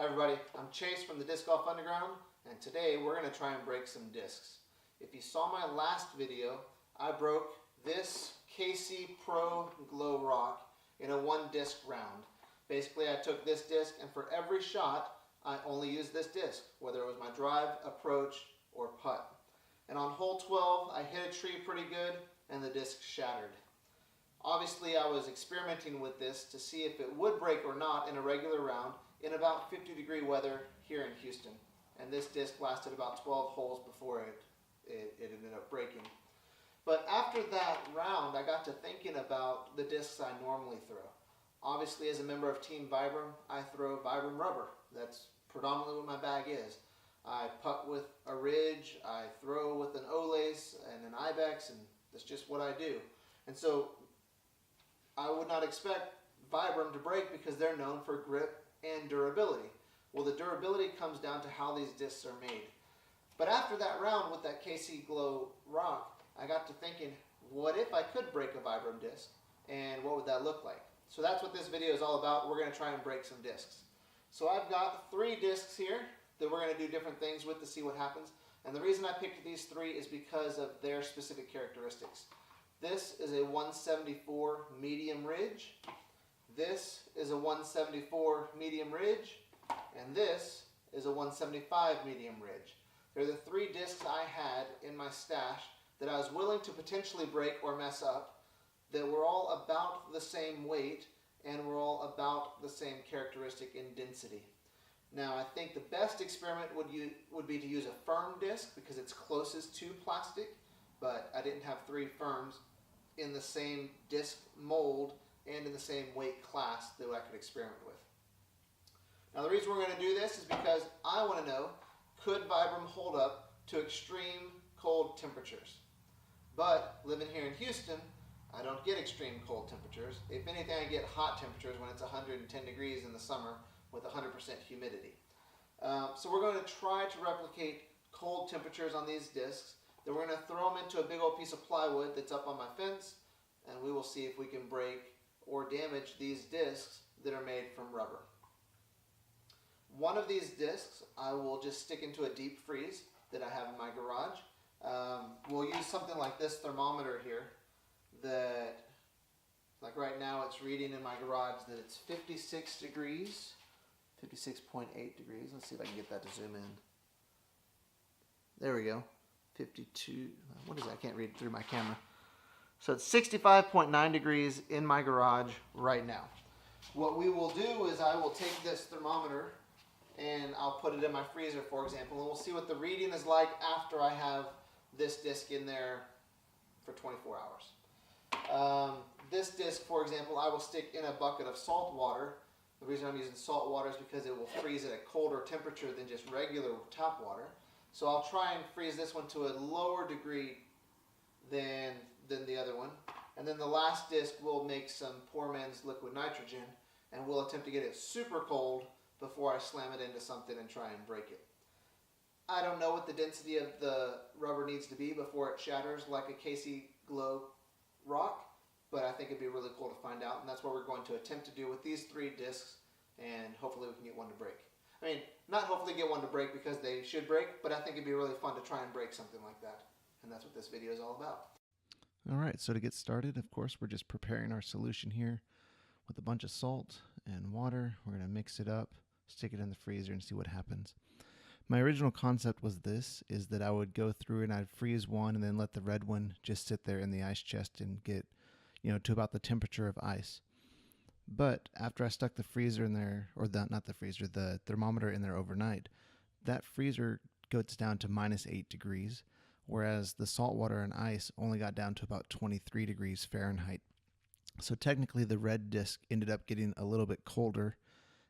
Hi everybody, I'm Chase from the Disc Golf Underground, and today we're going to try and break some discs. If you saw my last video, I broke this KC Pro Glow Rock in a one disc round. Basically I took this disc and for every shot I only used this disc, whether it was my drive, approach, or putt. And on hole 12 I hit a tree pretty good and the disc shattered. Obviously I was experimenting with this to see if it would break or not in a regular round in about 50-degree weather here in Houston. And this disc lasted about 12 holes before it ended up breaking. But after that round, I got to thinking about the discs I normally throw. Obviously, as a member of Team Vibram, I throw Vibram rubber. That's predominantly what my bag is. I putt with a Ridge, I throw with an O-Lace and an Ibex, and that's just what I do. And so I would not expect Vibram to break because they're known for grip and durability. Well, the durability comes down to how these discs are made. But after that round with that KC Glow Rock, I got to thinking, what if I could break a Vibram disc, and what would that look like? So that's what this video is all about. We're going to try and break some discs. So I've got 3 discs here that we're going to do different things with to see what happens. And the reason I picked these 3 is because of their specific characteristics. This is a 174 medium ridge. This is a 174 medium ridge, and this is a 175 medium ridge. They're the 3 discs I had in my stash that I was willing to potentially break or mess up, that were all about the same weight and were all about the same characteristic in density. Now I think the best experiment would be to use a firm disc because it's closest to plastic, but I didn't have 3 firms in the same disc mold and in the same weight class that I could experiment with. Now the reason we're going to do this is because I want to know, could Vibram hold up to extreme cold temperatures? But living here in Houston, I don't get extreme cold temperatures. If anything, I get hot temperatures when it's 110 degrees in the summer with 100% humidity. So we're going to try to replicate cold temperatures on these discs. Then we're going to throw them into a big old piece of plywood that's up on my fence, and we will see if we can break or damage these discs that are made from rubber. One of these discs I will just stick into a deep freeze that I have in my garage. We'll use something like this thermometer here that, like right now it's reading in my garage that it's 56 degrees, 56.8 degrees. Let's see if I can get that to zoom in. There we go. 52, what is that? I can't read through my camera. So it's 65.9 degrees in my garage right now. What we will do is I will take this thermometer and I'll put it in my freezer, for example, and we'll see what the reading is like after I have this disc in there for 24 hours. This disc, for example, I will stick in a bucket of salt water. The reason I'm using salt water is because it will freeze at a colder temperature than just regular tap water. So I'll try and freeze this one to a lower degree than the other one. And then the last disc will make some poor man's liquid nitrogen, and we'll attempt to get it super cold before I slam it into something and try and break it. I don't know what the density of the rubber needs to be before it shatters like a KC Glow Rock, but I think it'd be really cool to find out, and that's what we're going to attempt to do with these 3 discs, and hopefully we can get one to break. I mean, not hopefully get one to break because they should break, but I think it'd be really fun to try and break something like that. And that's what this video is all about. All right, so to get started, of course, we're just preparing our solution here with a bunch of salt and water. We're going to mix it up, stick it in the freezer, and see what happens. My original concept was this, is that I would go through and I'd freeze one and then let the red one just sit there in the ice chest and get, to about the temperature of ice. But after I stuck the freezer in there, or not the freezer, the thermometer in there overnight, that freezer goes down to -8 degrees, whereas the salt water and ice only got down to about 23 degrees Fahrenheit. So technically the red disc ended up getting a little bit colder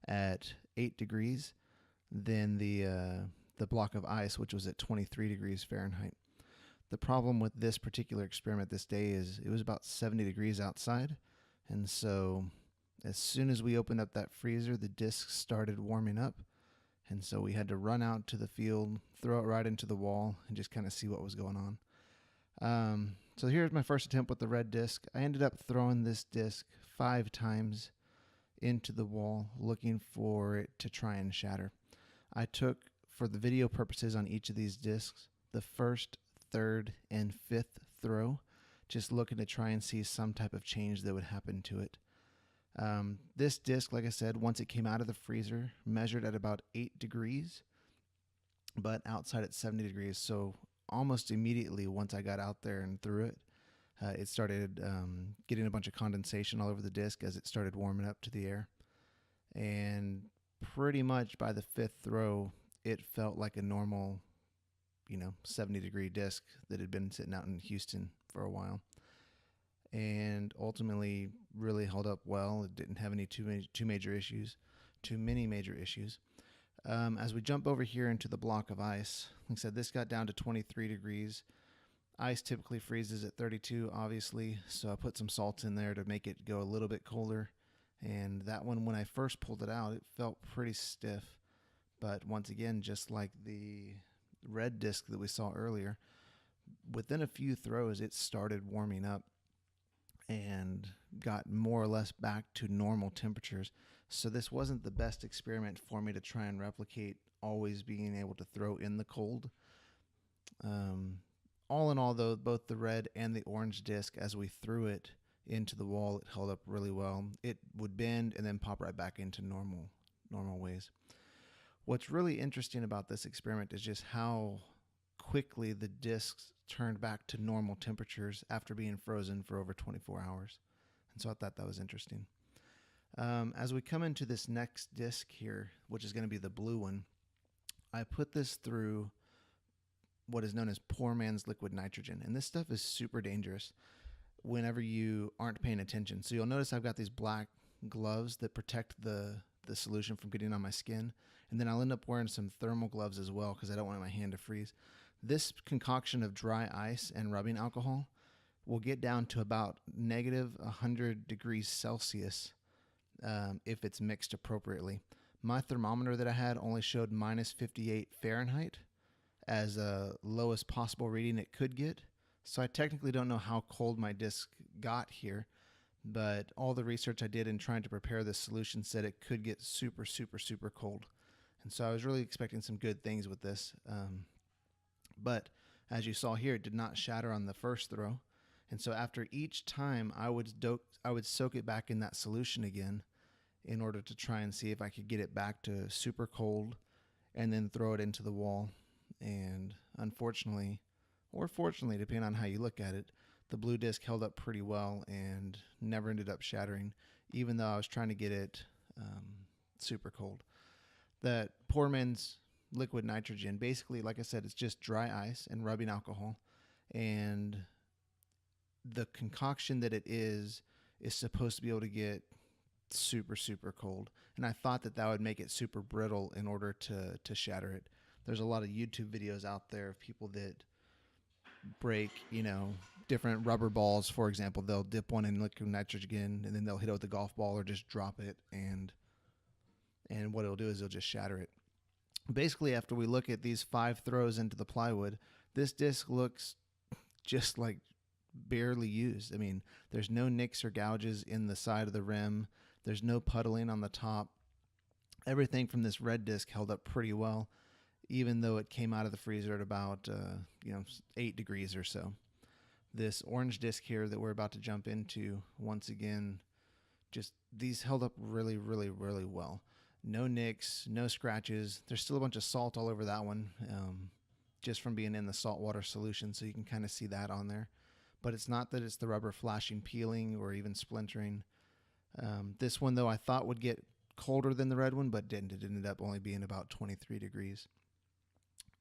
at 8 degrees than the block of ice, which was at 23 degrees Fahrenheit. The problem with this particular experiment this day is it was about 70 degrees outside, and so as soon as we opened up that freezer, the discs started warming up, and so we had to run out to the field, throw it right into the wall, and just kind of see what was going on. So here's my first attempt with the red disc. I ended up throwing this disc 5 times into the wall, looking for it to try and shatter. I took, for the video purposes on each of these discs, the first, third, and fifth throw, just looking to try and see some type of change that would happen to it. This disc, like I said, once it came out of the freezer, measured at about 8 degrees, but outside at 70 degrees. So almost immediately once I got out there and threw it, it started getting a bunch of condensation all over the disc as it started warming up to the air. And pretty much by the fifth throw, it felt like a normal, 70-degree disc that had been sitting out in Houston for a while. And ultimately really held up well. It didn't have any too many major issues. As we jump over here into the block of ice, like I said, this got down to 23 degrees. Ice typically freezes at 32, obviously, so I put some salt in there to make it go a little bit colder. And that one, when I first pulled it out, it felt pretty stiff. But once again, just like the red disc that we saw earlier, within a few throws, it started warming up and got more or less back to normal temperatures. So this wasn't the best experiment for me to try and replicate always being able to throw in the cold. All in all, though, both the red and the orange disc, as we threw it into the wall, it held up really well. It would bend and then pop right back into normal ways. What's really interesting about this experiment is just how quickly the discs turned back to normal temperatures after being frozen for over 24 hours. And so I thought that was interesting. As we come into this next disc here, which is going to be the blue one, I put this through what is known as poor man's liquid nitrogen. And this stuff is super dangerous whenever you aren't paying attention. So you'll notice I've got these black gloves that protect the solution from getting on my skin. And then I'll end up wearing some thermal gloves as well because I don't want my hand to freeze. This concoction of dry ice and rubbing alcohol will get down to about negative 100 degrees Celsius if it's mixed appropriately. My thermometer that I had only showed minus 58 Fahrenheit as a lowest possible reading it could get. So I technically don't know how cold my disc got here, but all the research I did in trying to prepare this solution said it could get super, super, super cold. And so I was really expecting some good things with this. But as you saw here, it did not shatter on the first throw. And so after each time, I would soak it back in that solution again in order to try and see if I could get it back to super cold and then throw it into the wall. And unfortunately, or fortunately, depending on how you look at it, the blue disc held up pretty well and never ended up shattering, even though I was trying to get it super cold. That poor man's liquid nitrogen, basically, like I said, it's just dry ice and rubbing alcohol. And the concoction that it is supposed to be able to get super, super cold. And I thought that would make it super brittle in order to shatter it. There's a lot of YouTube videos out there of people that break, different rubber balls, for example. They'll dip one in liquid nitrogen and then they'll hit it with a golf ball or just drop it. And what it'll do is it'll just shatter it. Basically, after we look at these 5 throws into the plywood, this disc looks just like barely used. I mean, there's no nicks or gouges in the side of the rim. There's no puddling on the top. Everything from this red disc held up pretty well, even though it came out of the freezer at about 8 degrees or so. This orange disc here that we're about to jump into, once again, just these held up really, really, really well. No nicks, no scratches. There's still a bunch of salt all over that one, just from being in the saltwater solution, so you can kind of see that on there. But it's not that it's the rubber flashing, peeling, or even splintering. This one, though, I thought would get colder than the red one, but didn't. It ended up only being about 23 degrees.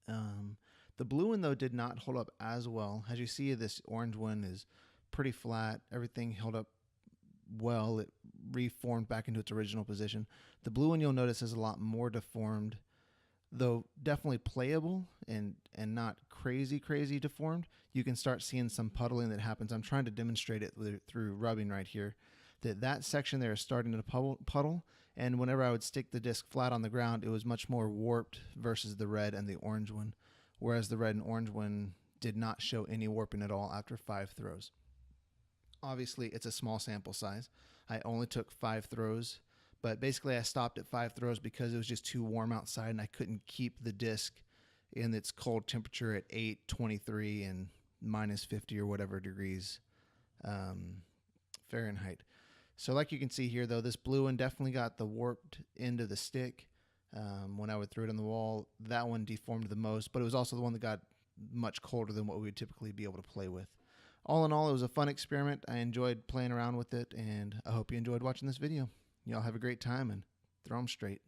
The blue one, though, did not hold up as well. As you see, this orange one is pretty flat. Everything held up well. It reformed back into its original position. The blue one, you'll notice, is a lot more deformed, though definitely playable and not crazy deformed. You can start seeing some puddling that happens. I'm trying to demonstrate it through rubbing right here. That section there is starting to puddle, and whenever I would stick the disc flat on the ground, it was much more warped versus the red and the orange one, whereas the red and orange one did not show any warping at all after 5 throws. Obviously, it's a small sample size. I only took 5 throws, But basically I stopped at 5 throws because it was just too warm outside and I couldn't keep the disc in its cold temperature at 823 and minus 50 or whatever degrees Fahrenheit. So like you can see here, though, this blue one definitely got the warped end of the stick. When I would throw it on the wall, that one deformed the most, but it was also the one that got much colder than what we would typically be able to play with. All in all, it was a fun experiment. I enjoyed playing around with it, and I hope you enjoyed watching this video. Y'all have a great time and throw them straight.